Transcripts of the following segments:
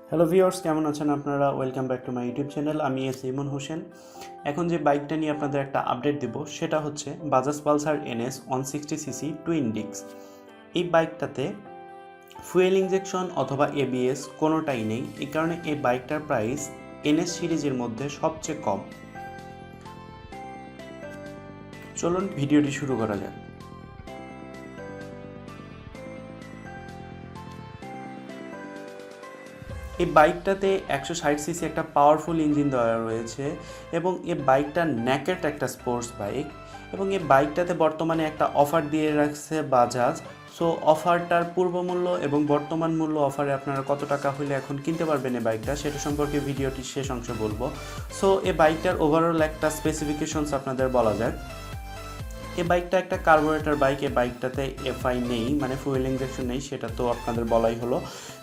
Hello viewers, কেমন আছেন আপনারা? Welcome back to my YouTube channel. আমি ইমন হোসেন। এখন যে বাইকটা নিয়ে আপনাদের একটা আপডেট দেব সেটা হচ্ছে Bajaj Pulsar NS160cc twin disk. এই বাইকটাতে ফুয়েল ইনজেকশন অথবা ABS কোনোটাই নেই। এই কারণে এই বাইকটার প্রাইস NS সিরিজের মধ্যে সবচেয়ে কম। চলুন ভিডিওটি শুরু করা যাক। এই বাইকটাতে 160cc একটা পাওয়ারফুল ইঞ্জিন দেওয়া রয়েছে এবং এই বাইকটা নেকেড একটা স্পোর্টস বাইক এবং এই বাইকটাতে বর্তমানে একটা অফার দিয়ে রাখছে বাজাজ। সো অফারটার পূর্বমূল্য এবং বর্তমান মূল্য অফারে আপনারা কত টাকা হলে এখন কিনতে পারবেন এই বাইকটা, সেটা সম্পর্কে ভিডিওটির শেষ অংশ বলবো। সো এই বাইকটার ওভারঅল একটা স্পেসিফিকেশনস আপনাদের বলা যাক। এই বাইকটা একটা কার্বোরেটর বাইক। এই বাইকটাতে FI নেই, মানে ফুয়েল ইনজেকশন নেই, সেটা তো আপনাদের বলাই হলো।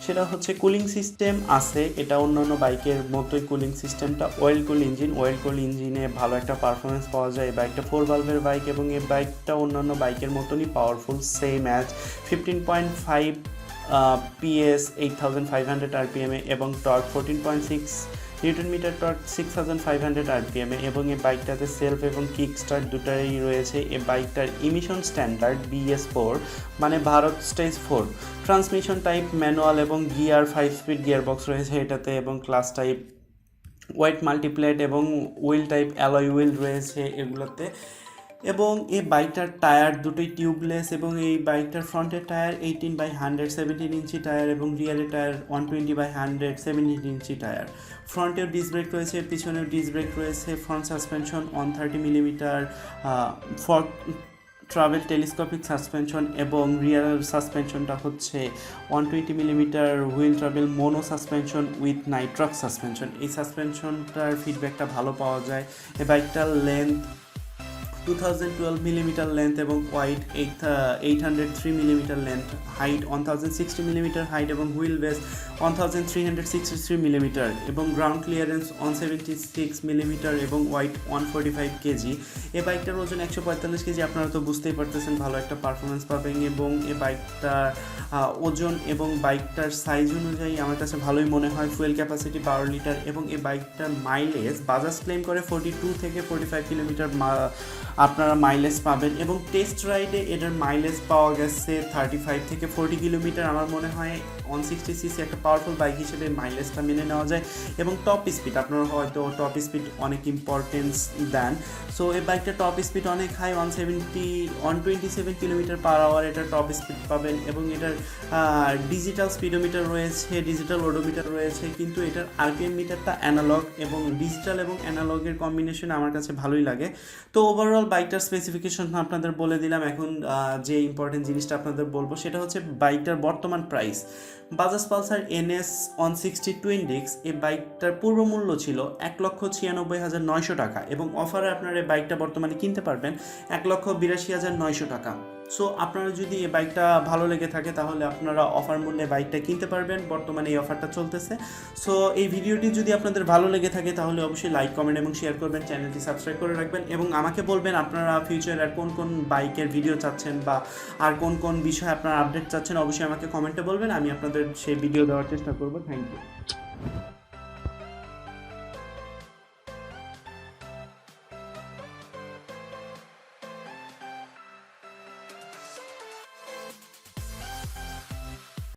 সেটা হচ্ছে কুলিং সিস্টেম আছে, এটা অন্যান্য বাইকের মতোই কুলিং সিস্টেমটা অয়েল কুল ইঞ্জিন। অয়েল কুল ইঞ্জিনে ভালো একটা পারফরমেন্স পাওয়া যায়। এই বাইকটা 4 ভালভের বাইক এবং এই বাইকটা অন্যান্য বাইকের মতনই powerful, same as 15.5 PS 8500 RPM এবং torque 14.6 newton metre torque 6500 RPM এবং এই বাইকটাতে সেলফ এবং কিক স্টার্ট দুটাই রয়েছে। এই বাইকটার ইমিশন স্ট্যান্ডার্ড BS4, মানে Bharat stage 4। Transmission type manual এবং গিয়ার 5 স্পিড গিয়ার বক্স রয়েছে এটাতে এবং ক্লাস টাইপ ওয়াইট মাল্টিপ্লেট এবং হুইল টাইপ অ্যালয় হুইল রয়েছে এগুলোতে। এবং এই বাইকটার টায়ার দুটোই টিউবলেস এবং এই বাইকটার ফ্রন্টের টায়ার 18/100 17 ইঞ্চি টায়ার এবং রিয়ারের টায়ার 120/100 17 ইঞ্চি টায়ার। ফ্রন্টেও ডিস্ক ব্রেক রয়েছে, পিছনেও ডিস্ক ব্রেক রয়েছে। Front suspension 130 millimetre fork travel telescopic suspension এবং রিয়ার সাসপেনশনটা হচ্ছে 120 millimetre wheel travel mono suspension with nitrox suspension. এই সাসপেনশনটার ফিডব্যাকটা ভালো পাওয়া যায়। এই বাইকটার লেন্থ 2012 মিলিমিটার লেন্থ এবং wide 803 millimetre length, height 1060 millimetre height এবং হুইল বেস 1363 মিলিমিটার এবং গ্রাউন্ড ক্লিয়ারেন্স 176 মিলিমিটার এবং ওয়াইট 145 কেজি। এই বাইকটার ওজন 145 কেজি। আপনারা তো বুঝতেই পারতেছেন ভালো একটা পারফরমেন্স পাবেন এবং এই বাইকটার ওজন এবং বাইকটার সাইজ অনুযায়ী আমার কাছে ভালোই মনে হয়। ফুয়েল ক্যাপাসিটি 12 লিটার এবং এই বাইকটার মাইলেজ বাজাজ ক্লেম করে 42 থেকে 45 কিলোমিটার আপনারা মাইলেজ পাবেন এবং টেস্ট রাইডে এটার মাইলেজ পাওয়া গেছে 35 থেকে 40 কিলোমিটার। আমার মনে হয় 160cc একটা পাওয়ারফুল বাইক হিসেবে মাইলেজটা মেনে নেওয়া যায়। এবং টপ স্পিড, আপনারা হয়তো টপ স্পিড অনেক ইম্পর্টেন্স দেন। সো এই বাইকটা টপ স্পিড অনেক হাই, 127 কিলোমিটার পার আওয়ার এটা টপ স্পিড পাবেন এবং এটার ডিজিটাল স্পিডোমিটার রয়েছে, ডিজিটাল ওডোমিটার রয়েছে, কিন্তু এটার RPM মিটারটা অ্যানালগ এবং ডিজিটাল এবং অ্যানালগের কম্বিনেশন আমার কাছে ভালোই লাগে। তো ওভারঅল বাইকটার স্পেসিফিকেশন আপনাদের বলে দিলাম। এখন যে ইম্পর্টেন্ট জিনিসটা আপনাদের বলবো সেটা হচ্ছে বাইকটার বর্তমান price. Bajaj Pulsar NS160 twin disk এই বাইকটার পূর্ব মূল্য ছিল 1,96,900 টাকা এবং অফারে আপনারা এই বাইকটা বর্তমানে কিনতে পারবেন 1,82,900 টাকা। সো আপনারা যদি এই বাইকটা ভালো লেগে থাকে তাহলে আপনারা অফার মূল্যে বাইকটা কিনতে পারবেন, বর্তমানে এই অফারটা চলতেছে। সো এই ভিডিওটি যদি আপনাদের ভালো লেগে থাকে তাহলে অবশ্যই লাইক, কমেন্ট এবং শেয়ার করবেন, চ্যানেলটি সাবস্ক্রাইব করে রাখবেন এবং আমাকে বলবেন আপনারা ফিউচারে আর কোন কোন বাইকের ভিডিও চাচ্ছেন বা আর কোন কোন বিষয়ে আপনারা আপডেট চাচ্ছেন। অবশ্যই আমাকে কমেন্টে বলবেন, আমি আপনাদের সেই ভিডিও দেওয়ার চেষ্টা করব। Thank you.